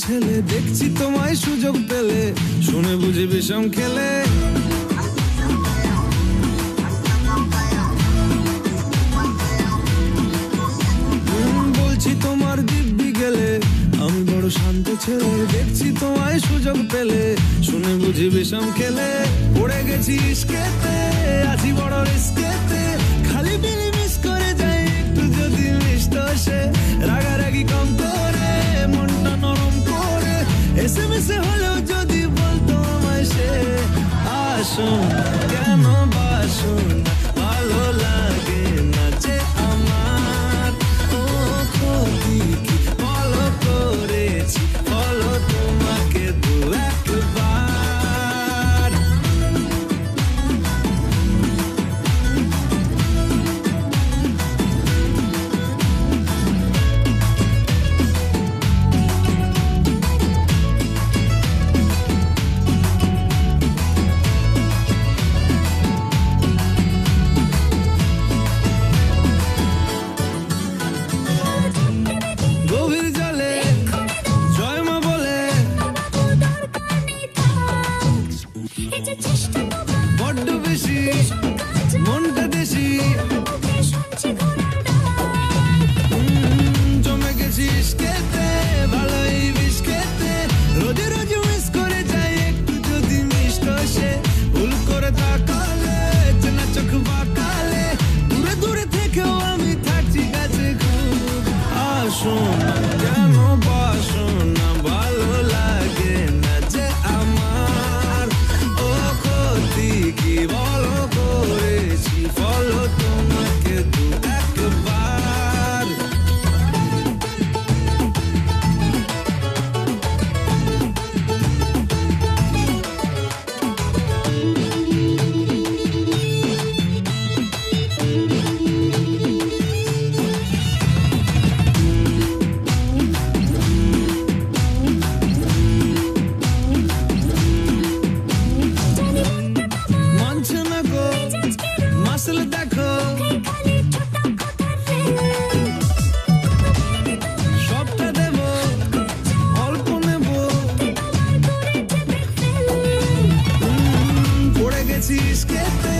ছেলে দেখছি তোমায় সুযোগ পেলে শুনে বুঝি বিষম খেলে বলছি তোমার দিব্যি গেলে আমি বড় শান্ত ছেলে দেখছি তোমায় সুযোগ পেলে শুনে বুঝি বিষম খেলে পড়ে গেছি ইস্কেতে আছি বড় রিস্কেতে খালি বিলি মিস করে যাই একটু যদি মিষ্ট সে রাগারাগি কম করে মনটা নরম করে এসএমএস হলেও যদি বলতো আমায় সে আসুন কেন বাসুন ভালো লাগে না যে আমার ও ক্ষতি কি বলো করেছি বলো তোমাকে দু একবার গভীর জলে জয় মা বলে বড্ড বেশি মনটা দেশি জমে গেছি ইস্কেতে ভালোই বিষ খেতে রোজে রোজে মিস করে যাই একটু যদি মিষ্ট সে ভুল করে তাকালে চেনা চোখ বাঁকালে দূরে দূরে থেকেও আমি থাকছি কাছে খুব আসুন কেন বাসুন না ভালো লাগে না যে আমার ও ক্ষতি কি বলো করেছি বলো তোমাকে দু একবার মানছে না গো মাসল দেখো সবটা দেব অল্প নেব পড়ে গেছি ইস্কেতে